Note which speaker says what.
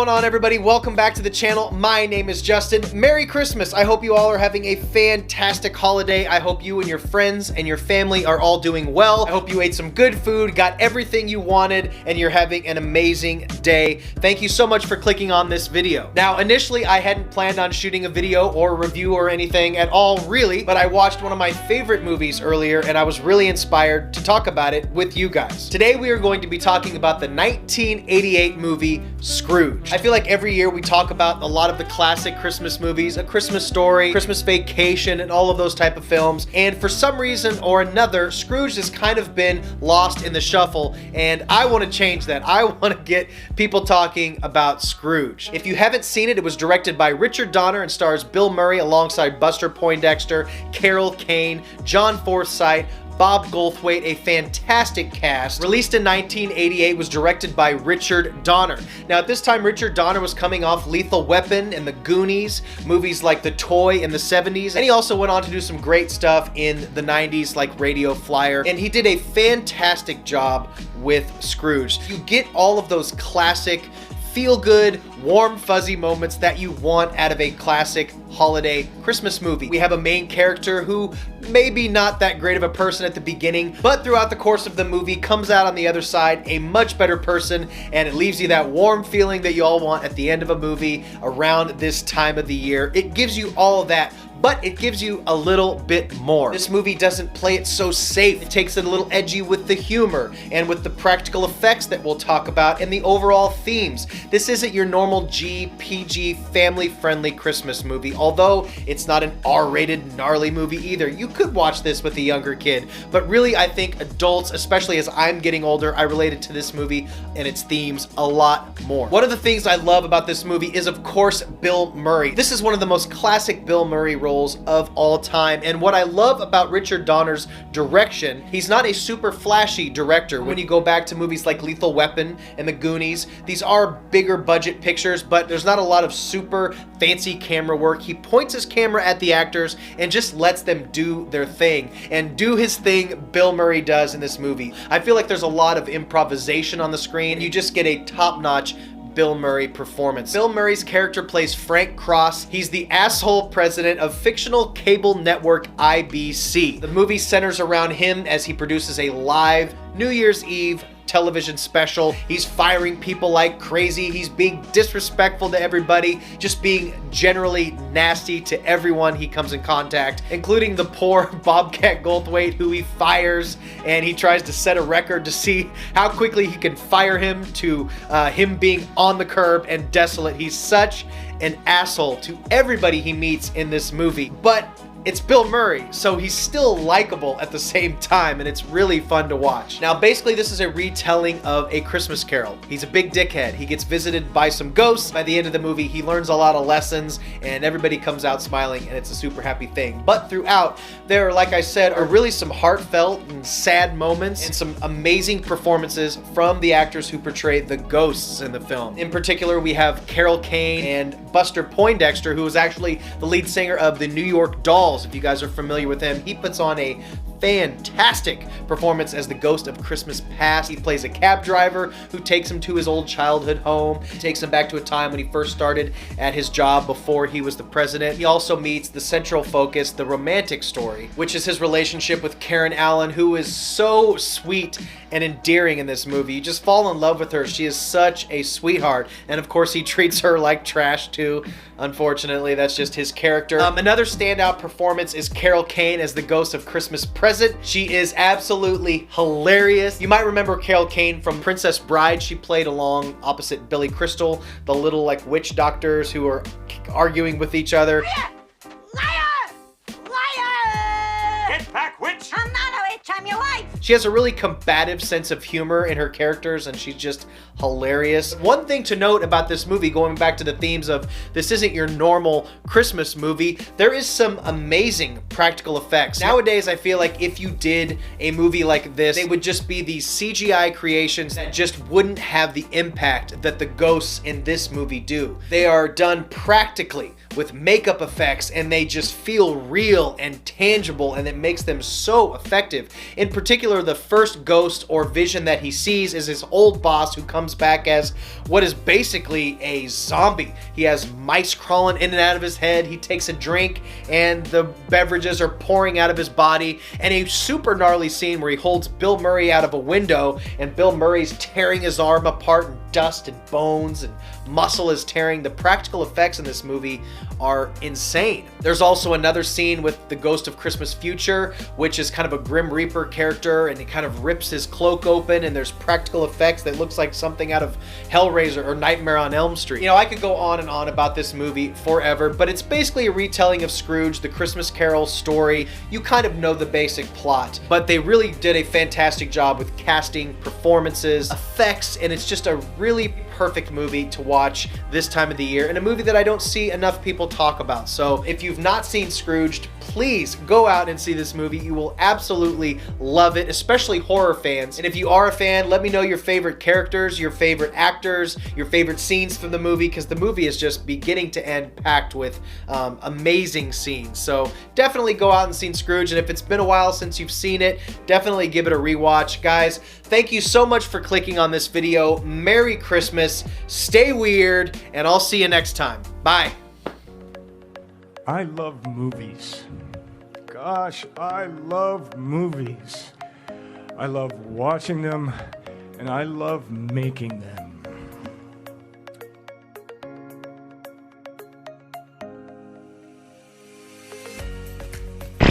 Speaker 1: going on, everybody? Welcome back to the channel. My name is Justin. Merry Christmas. I hope you all are having a fantastic holiday. I hope you and your friends and your family are all doing well. I hope you ate some good food, got everything you wanted, and you're having an amazing day. Thank you so much for clicking on this video. Now, initially, I hadn't planned on shooting a video or a review or anything at all, really, but I watched one of my favorite movies earlier, and I was really inspired to talk about it with you guys. Today, we are going to be talking about the 1988 movie Scrooged. I feel like every year we talk about a lot of the classic Christmas movies, A Christmas Story, Christmas Vacation, and all of those type of films. And for some reason or another, Scrooged has kind of been lost in the shuffle, and I want to change that. I want to get people talking about Scrooge. If you haven't seen it, it was directed by Richard Donner and stars Bill Murray alongside Buster Poindexter, Carol Kane, John Forsythe, Bob Goldthwait, a fantastic cast. Released in 1988, was directed by Richard Donner. Now, at this time, Richard Donner was coming off Lethal Weapon and The Goonies, movies like The Toy in the 70s, and he also went on to do some great stuff in the 90s like Radio Flyer, and he did a fantastic job with Scrooge. You get all of those classic feel-good, warm, fuzzy moments that you want out of a classic holiday Christmas movie. We have a main character who maybe not that great of a person at the beginning, but throughout the course of the movie comes out on the other side a much better person, and it leaves you that warm feeling that you all want at the end of a movie around this time of the year. It gives you all of that, but it gives you a little bit more. This movie doesn't play it so safe. It takes it a little edgy with the humor and with the practical effects that we'll talk about and the overall themes. This isn't your normal PG, family-friendly Christmas movie, although it's not an R-rated, gnarly movie either. You could watch this with a younger kid, but really I think adults, especially as I'm getting older, I related to this movie and its themes a lot more. One of the things I love about this movie is, of course, Bill Murray. This is one of the most classic Bill Murray roles of all time, and what I love about Richard Donner's direction, he's not a super flashy director. When you go back to movies like Lethal Weapon and The Goonies, these are bigger budget pictures, but there's not a lot of super fancy camera work. He points his camera at the actors and just lets them do their thing, and do his thing Bill Murray does in this movie. I feel like there's a lot of improvisation on the screen. You just get a top-notch Bill Murray performance. Bill Murray's character plays Frank Cross. He's the asshole president of fictional cable network IBC. The movie centers around him as he produces a live New Year's Eve television special. He's firing people like crazy. He's being disrespectful to everybody, just being generally nasty to everyone he comes in contact, including the poor Bobcat Goldthwait, who he fires, and he tries to set a record to see how quickly he can fire him, to him being on the curb and desolate. He's such an asshole to everybody he meets in this movie, but it's Bill Murray, so he's still likable at the same time, and it's really fun to watch. Now, basically, this is a retelling of A Christmas Carol. He's a big dickhead. He gets visited by some ghosts. By the end of the movie, he learns a lot of lessons, and everybody comes out smiling, and it's a super happy thing. But throughout, there, like I said, are really some heartfelt and sad moments, and some amazing performances from the actors who portray the ghosts in the film. In particular, we have Carol Kane and Buster Poindexter, who is actually the lead singer of the New York Dolls. If you guys are familiar with him, he puts on a fantastic performance as the ghost of Christmas Past. He plays a cab driver who takes him to his old childhood home, takes him back to a time when he first started at his job before he was the president. He also meets the central focus, the romantic story, which is his relationship with Karen Allen, who is so sweet and endearing in this movie. You just fall in love with her. She is such a sweetheart, and of course he treats her like trash too. Unfortunately, that's just his character. Another standout performance is Carol Kane as the ghost of Christmas Present. She is absolutely hilarious. You might remember Carol Kane from Princess Bride. She played along opposite Billy Crystal, the little like witch doctors who are arguing with each other.
Speaker 2: Liar! Liar!
Speaker 3: Get back, witch!
Speaker 2: I'm not a witch, I'm your wife!
Speaker 1: She has a really combative sense of humor in her characters, and she's just hilarious. One thing to note about this movie, going back to the themes of this isn't your normal Christmas movie, there is some amazing practical effects. Nowadays, I feel like if you did a movie like this, they would just be these CGI creations that just wouldn't have the impact that the ghosts in this movie do. They are done practically with makeup effects, and they just feel real and tangible, and it makes them so effective. In particular, the first ghost or vision that he sees is his old boss, who comes back as what is basically a zombie. He has mice crawling in and out of his head. He takes a drink and the beverages are pouring out of his body, and a super gnarly scene where he holds Bill Murray out of a window and Bill Murray's tearing his arm apart, and dust and bones and muscle is tearing. The practical effects in this movie are insane. There's also another scene with the Ghost of Christmas Future, which is kind of a Grim Reaper character, and he kind of rips his cloak open, and there's practical effects that looks like something out of Hellraiser or Nightmare on Elm Street. You know, I could go on and on about this movie forever, but it's basically a retelling of Scrooge, the Christmas Carol story. You kind of know the basic plot, but they really did a fantastic job with casting, performances, effects, and it's just a really perfect movie to watch this time of the year, and a movie that I don't see enough people talk about. So if you've not seen Scrooged, please go out and see this movie. You will absolutely love it, especially horror fans. And if you are a fan, let me know your favorite characters, your favorite actors, your favorite scenes from the movie, because the movie is just beginning to end packed with amazing scenes. So definitely go out and see Scrooge, and if it's been a while since you've seen it, definitely give it a rewatch. Guys, thank you so much for clicking on this video. Merry Christmas, stay weird, and I'll see you next time. Bye.
Speaker 3: I love movies. Gosh, I love movies. I love watching them, and I love making them.